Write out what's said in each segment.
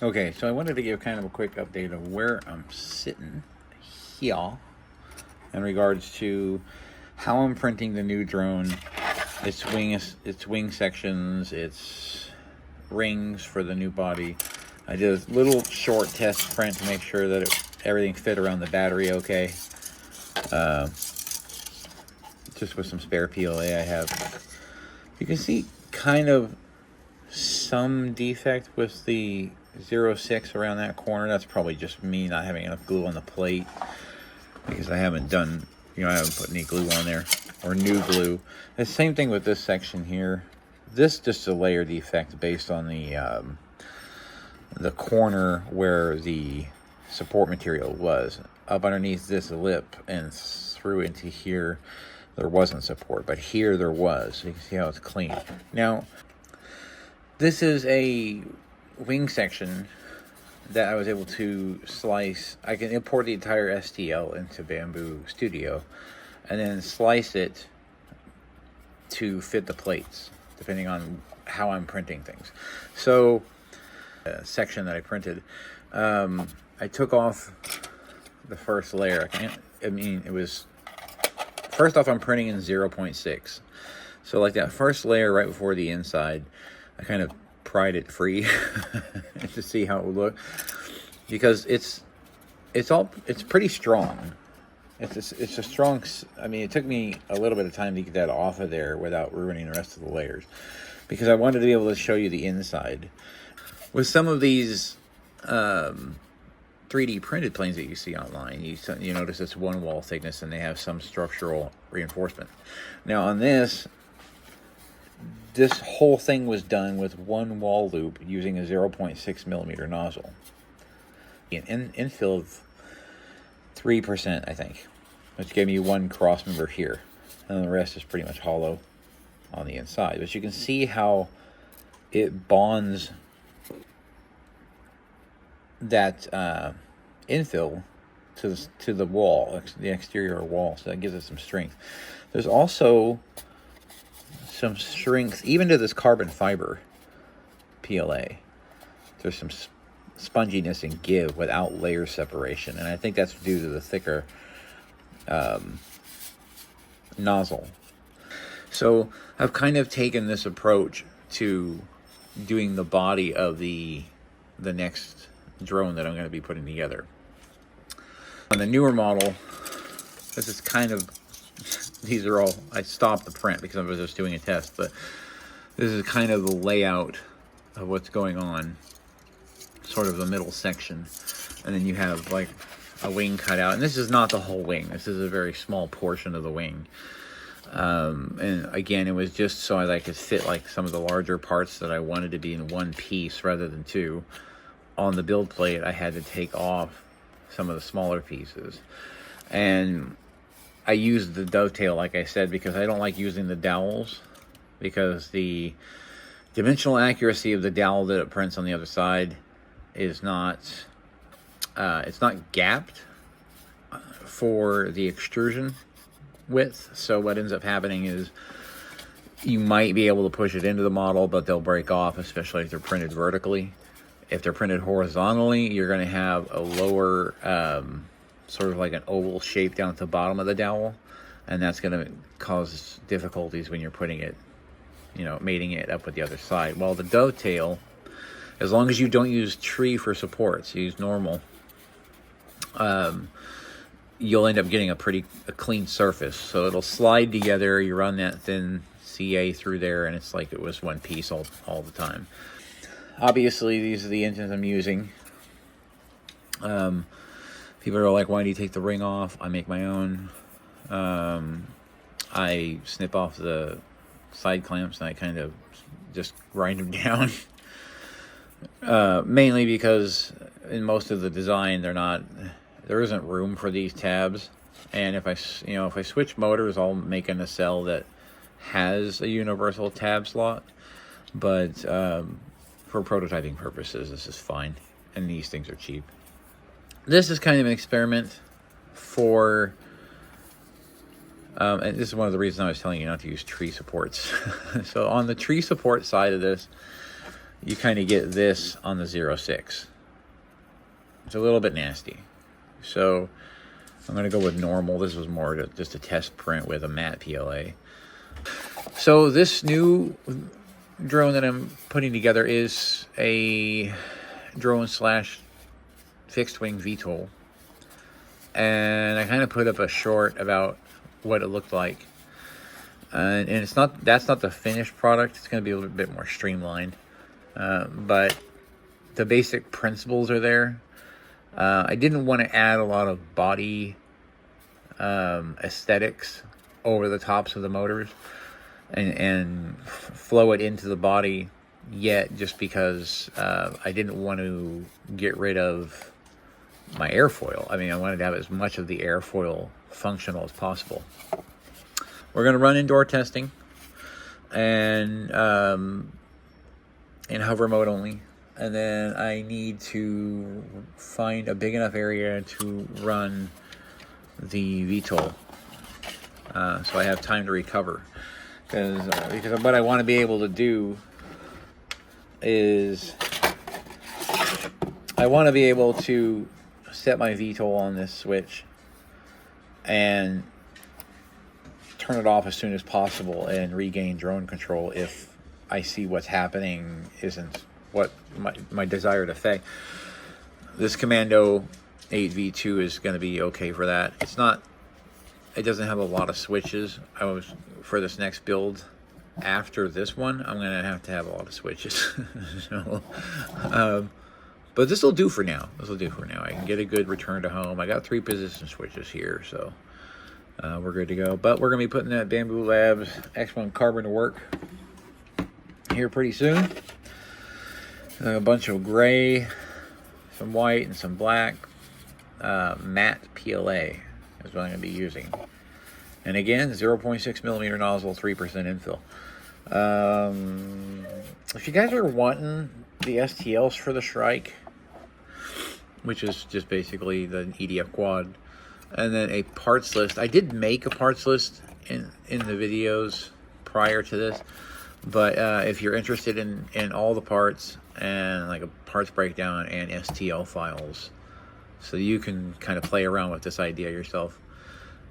Okay, so I wanted to give kind of a quick update of where I'm sitting here in regards to how I'm printing the new drone, its wing sections, its rings for the new body. I did a little short test print to make sure that everything fit around the battery okay. Uh, just with some spare PLA I have. You can see kind of some defect with the 06 around that corner. That's probably just me not having enough glue on the plate, because I haven't done, I haven't put any glue on there, or new glue. The same thing with this section here. This just a layer defect based on the corner where the support material was. Up underneath this lip and through into here, there wasn't support, but here there was. You can see how it's clean. Now, this is a wing section that I was able to slice. I can import the entire STL into Bamboo Studio and then slice it to fit the plates, depending on how I'm printing things. So, section that I printed, I took off the first layer. It was, first off, I'm printing in 0.6. So like that first layer right before the inside, I kind of pried it free to see how it would look, because it's pretty strong. It's a strong. I mean, it took me a little bit of time to get that off of there without ruining the rest of the layers, because I wanted to be able to show you the inside. With some of these 3D printed planes that you see online, you notice it's one wall thickness and they have some structural reinforcement. Now on this whole thing was done with one wall loop using a 0.6 millimeter nozzle. An infill of 3%, I think, which gave me one cross member here, and the rest is pretty much hollow on the inside. But you can see how it bonds that infill to the wall, the exterior wall, so that gives it some strength. There's also some strength even to this carbon fiber PLA. There's some sponginess and give without layer separation, and I think that's due to the thicker nozzle. So I've kind of taken this approach to doing the body of the next drone that I'm going to be putting together. On the newer model, this is kind of, these are all, I stopped the print because I was just doing a test, but this is kind of the layout of what's going on, sort of the middle section. And then you have like a wing cut out, and this is not the whole wing. This is a very small portion of the wing. And again, it was just so I could fit like some of the larger parts that I wanted to be in one piece rather than two. On the build plate, I had to take off some of the smaller pieces. And I used the dovetail, like I said, because I don't like using the dowels, because the dimensional accuracy of the dowel that it prints on the other side is not, it's not gapped for the extrusion width. So what ends up happening is you might be able to push it into the model, but they'll break off, especially if they're printed vertically. If they're printed horizontally, you're going to have a lower, sort of like an oval shape down at the bottom of the dowel, and that's going to cause difficulties when you're putting it, mating it up with the other side. While the dovetail, as long as you don't use tree for supports, you use normal, you'll end up getting a clean surface. So it'll slide together. You run that thin CA through there, and it's like it was one piece all the time. Obviously, these are the engines I'm using. People are like, why do you take the ring off? I make my own. I snip off the side clamps and I kind of just grind them down. Mainly because in most of the design, there isn't room for these tabs. And if I switch motors, I'll make a nacelle that has a universal tab slot. But for prototyping purposes, this is fine, and these things are cheap. This is kind of an experiment for, and this is one of the reasons I was telling you not to use tree supports. So on the tree support side of this, you kind of get this on the 06. It's a little bit nasty. So I'm going to go with normal. This was more just a test print with a matte PLA. So this new drone that I'm putting together is a drone slash fixed wing VTOL. And I kind of put up a short about what it looked like. And that's not the finished product. It's going to be a little bit more streamlined. But the basic principles are there. I didn't want to add a lot of body aesthetics over the tops of the motors and flow it into the body yet, just because I didn't want to get rid of my airfoil. I mean, I wanted to have as much of the airfoil functional as possible. We're going to run indoor testing and in hover mode only. And then I need to find a big enough area to run the VTOL, so I have time to recover. Because what I want to be able to do is I want to be able to set my VTOL on this switch and turn it off as soon as possible and regain drone control if I see what's happening isn't what my desired effect. This Commando 8V2 is going to be okay for that. It doesn't have a lot of switches. For this next build after this one, I'm going to have a lot of switches. So, but this will do for now. I can get a good return to home. I got 3 position switches here, so we're good to go. But we're going to be putting that Bamboo Labs X1 Carbon to work here pretty soon. A bunch of gray, some white, and some black. Matte PLA is what I'm going to be using. And again, 0.6 millimeter nozzle, 3% infill. If you guys are wanting the STLs for the Shrike, which is just basically the EDF quad, and then a parts list. I did make a parts list in the videos prior to this, but if you're interested in all the parts and like a parts breakdown and STL files, so you can kind of play around with this idea yourself,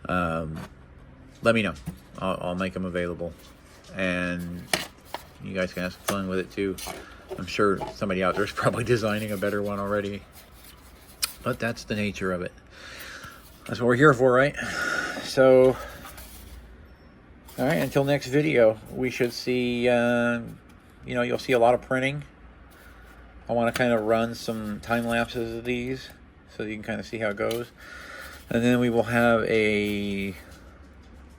let me know. I'll make them available, and you guys can have some fun with it too. I'm sure somebody out there is probably designing a better one already, but that's the nature of it. That's what we're here for, right? So, all right, until next video, we should see, you'll see a lot of printing. I want to kind of run some time lapses of these so you can kind of see how it goes. And then we will have a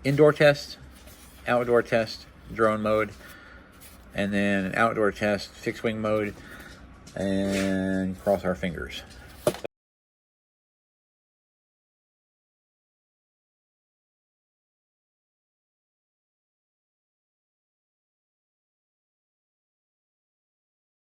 indoor test, outdoor test, drone mode, and then an outdoor test, fixed wing mode, and cross our fingers.